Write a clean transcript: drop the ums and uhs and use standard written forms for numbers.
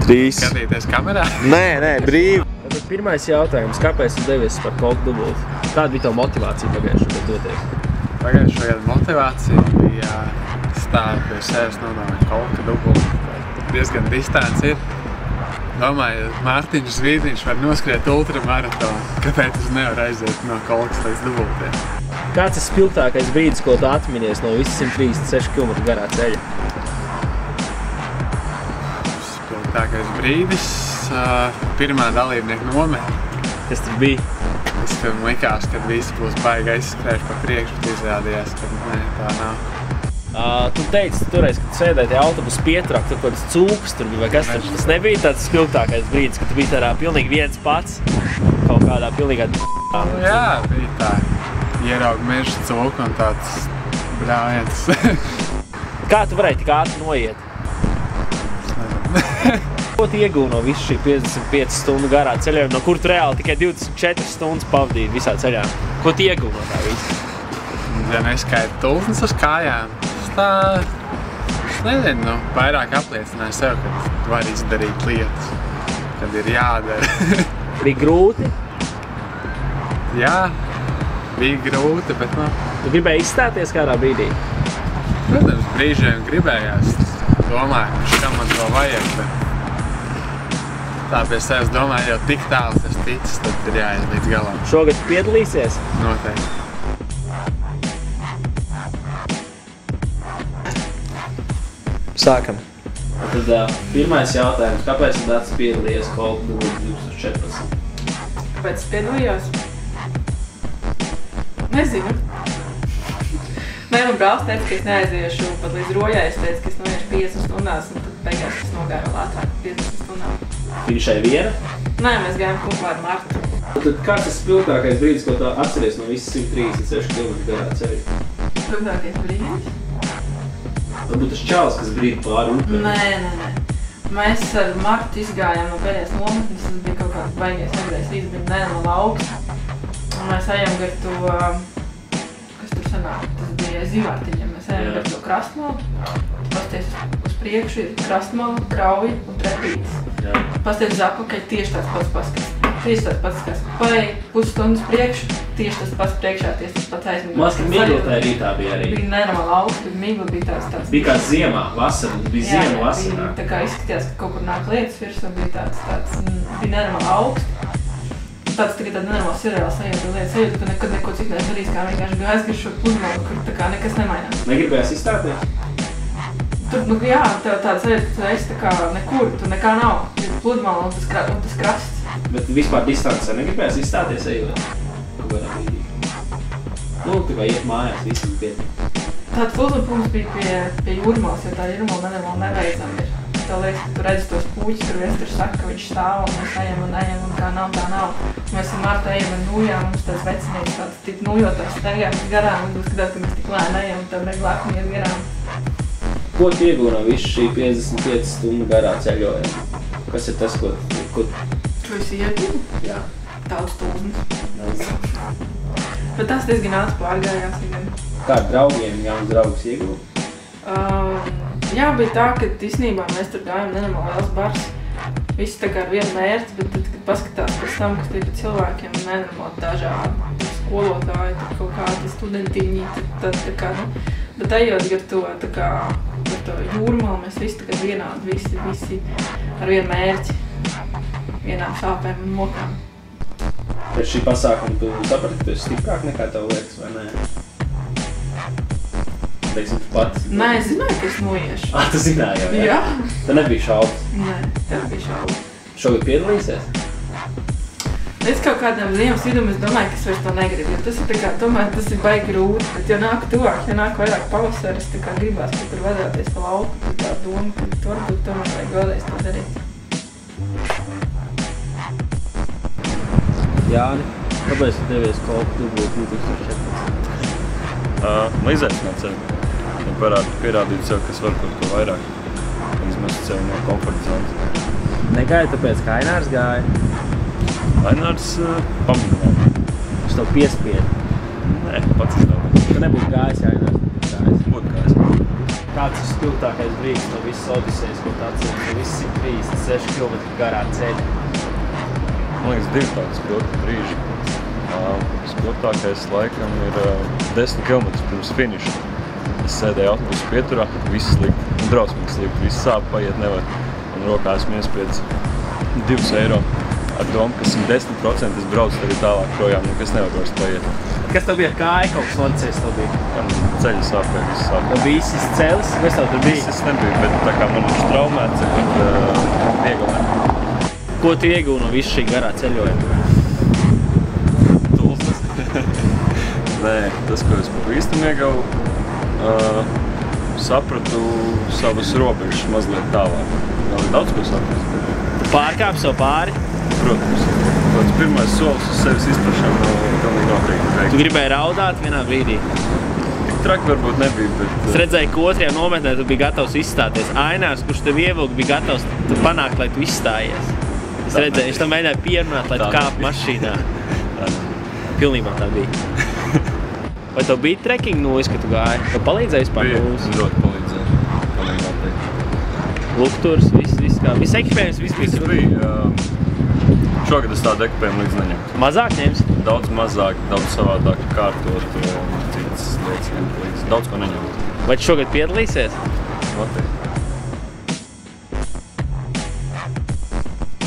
Trīs. Skatīties kamerā? Nē, brīvi. Tad pirmais jautājums, kāpēc tu devies par kolku dubultu? Kāda bija tava motivācija pagājušajā gadā doties? Pagājušajā gada motivācija bija stāt pie sevis nonākt kolka dubultu. Diezgan distants ir. Domāju, Mārtiņš Zvītiņš var noskriet ultramaratonu. Kāpēc es nevaru aiziet no kolkas līdz dubultiem? Kāds ir spilgtākais brīdis, ko tu atminies no visas 136 km garā ceļa? Spilgtākais brīdis pirmā dalībnieka nomēra. Kas tur bija? Es pirms likās, ka visi būs baigi aizskrējuši pa priekšu, bet izrādījās, ka nē, tā nav. Tu teici toreiz, kad tu sēdēji tajā autobusu pieturā, tur kaut kāds cūks tur bija vai kas tur? Tas nebija tāds spilgtākais brīdis, kad tu biji tādā pilnīgi viens pats, kaut kādā pilnīgā Jā, bija tā. Ierauga meža cūku un tāds brājiens. Kā tu varēji tik ātri noiet? Ko tu iegūvi no visu šī 55 stundu garā ceļojuma, no kur tu reāli tikai 24 stundas pavadīji visā ceļā? Ko tu iegūvi no tā visa? Ja neskaita tulsnes uz kājām, es nezinu, vairāk apliecināju sev, ka tu vari izdarīt lietas, kad ir jādara. Bija grūti? Jā, bija grūti, bet Tu gribēji izstāties kādā brīdī? Protams, brīžiem gribējās. Domāju, ka šitam man to vajag, bet tā pie sevis domāju, jau tik tāls es ticis, tad ir jāiet līdz galam. Šogad tu piedalīsies? Noteikti. Sākam. Tad pirmais jautājums, kāpēc tu tāds piedalījies kolku dubultu 2014? Kāpēc es piedalījos? Nezinu. Nē, man brālis teica, ka es neaiziešu pat līdz Rojai. Es teicu, ka es noiešu 50 stundās, un tad beigās es nogāju vēl ātrāk 50 stundām. Finišai viena? Nē, mēs gājām kopā ar Martu. Tad kāds ir spilgtākais brīdis, ko tu atceries no visas 136 km garā ceļa? Spilgtākais brīdis? Varbūt tas čalis, kas brīd pāri upē. Nē. Mēs ar Martu izgājām no pēdējās nometnes, tas bija kaut kāds baigais negrējs rīts, bija nenormāli augsts. Un mēs ejam gar to, kas tur sanāk, tas bija Zivārtiņam, mēs ejam gar to krastmalu. Pasties uz priekšu ir krastmalu, krauja un trepītis. Pasties uz apakaļ tieši tāds pats paskats. Tieši tāds pats skats. Paēj pusstundas priekšu, tieši tas pats priekšā, tieši tas pats aizmigums. Mās, ka miglotāji rītā bija arī. Bija nenormāli augsts, bija migla, bija tāds. Bija kā ziemā, vasara, bija ziema vasarā. Jā, tā kā izskatījās, ka kaut kur nāk lietas virs un bija tāds, bija nenormāli augsts. Tāds tikai tāda nenormāli seriāla sajūta lietas, sajūta, ka nekad neko citu nedarīs, kā vienkārši gājas gar šo pludmali, kur tā kā nekas nemainās. Negribējās izstāties? Tur, jā, tev tāda sajūta, ka tu esi tā kā nekur, tur nekā nav. Ir pludmali un tas krasts. Bet vispār distancē negribējās izstāties ejot kaut kādā brīdī. Nu, tā kā iet mājās, visi pietiek. Tāds pludmales bija pie Jūrmals, jo tā Jūrmala nenormāli neveicama ir. Tev liekas, ka tu redzi tos puķus, tur viens tur saka, ka viņš stāv un mēs ejam un kā nav, tā nav. Mēs ar Martu ejam un nujām, mums tāds vecinīgs tāds tik nujotās staigājums garām un skatāt, ka mēs tik lēni ejam un tā vieglāk iet garām. Ko tu iegūvi no visu šī 55 stundu garā ceļojuma? Kas ir tas, ko Ko es iegūvu? Jā. Daudz stūznes. Bet tas diezgan ātri pārgājās viņam. Kā ar draugiem jauns draugus ieguvi? Jā, bija tā, ka īstenībā mēs tur gājām nenormāli liels bars. Visi tā kā ar vienu mērķi, bet tad, kad paskatās pēc tam, kas bija pēc cilvēkiem, nenormāli dažādi. Skolotāji, tad kaut kādi studentiņi, tad tā kā, Bet ejot gar to Jūrmalu, mēs visi tā kā vienādi, visi ar vienu mērķi. Vienām sāpēm un mokām. Pēc šī pasākuma tu saprati, ka tu esi stiprāk nekā tev liekas, vai nē? Teiksim, tu pats? Nē, es zināju, ka es noiešu. Tu zināji jau, jā? Tev nebija šaubas? Nē, tev bija šaubas. Šogad piedalīsies? Līdz kaut kādam ziemas vidum es domāju, ka es vairs to negribu, jo tas ir tā kā, tomēr tas ir baigi grūti, bet ja nāk tuvāk, ja nāk vairāk pavasaris, tā kā gribās, ka tur vadāties pa lauku, tad tā doma, ka varbūt tomēr vajag vēlreiz to darīt. Jāni, kāpēc tu devies kolku dubultu 2014? Izaicināt sevi. Pierādīt sev, kas var kaut ko vairāk. Izmest sevi no komforta zonas. Negāja tāpēc, ka Ainārs gāja? Ainārs pamudināja. Viņš tev piespieda? Nē, pats es tev. Tu nebūtu gājis, ja Ainārs nebūtu gājis? Būtu gājis. Kāds ir spilgtākais brīdis no visas Odisejas, ko tu atceries, no visas 136 km garā ceļa? Man liekas, divi tādi spilgti brīži. Spilgtākais laikam ir 10 km pirms finiša. Es sēdēju autobusu pieturā, viss slikti, drausmīgi slikti, viss sāp, paiet nevar. Un rokā esmu iespiedis 2 eiro ar domu, ka 110% es braucu tagad tālāk projām, kas nevar vairs paiet. Kas tev bija ar kāju, kaut kas noticējis tev bija? Ceļa sāpēja, viss sāpēja. Tev bija īsis celis, kas tev tur bija? Viss nebija, bet tā kā man viņš traumēts, bet viegli ne. Ko tu iegūvi no visu šī garā ceļojuma? Tulsnes. Nē, tas, ko es pavisam ieguvu, sapratu savas robežas mazliet tālāk. Vēl ir daudz, ko saprast. Tu pārkāpi sev pāri? Protams. Tāds pirmais solis uz sevis izprašanu pilnīgi noteikti. Tu gribēji raudāt vienā brīdī? Tik traki varbūt nebija, bet... Es redzēju, ka otrajā nometnē tu biji gatavs izstāties. Ainārs, kurš tev ievilka, bija gatavs panākt, lai tu izstājies. Es redzēju, viņš tam mēģināja pierunāt, lai tu kāp mašīnā. Pilnībā tā bija. Vai tev bija trekking nūjas, kad tu gāji? Tev palīdzēja vispār nūjas? Bija, ļoti palīdzēja. Pilnīgi noteikti. Lukturs, viss kā. Viss ekipējums, viss bija. Viss bija. Šogad es tādu ekipējumu līdz neņemtu. Mazāk ņems? Daudz mazāk, daudz savādāk kārtot, citas lietas ņemt līdz. Daudz ko neņemt. Vai tu šogad piedalīsies? Noteikti.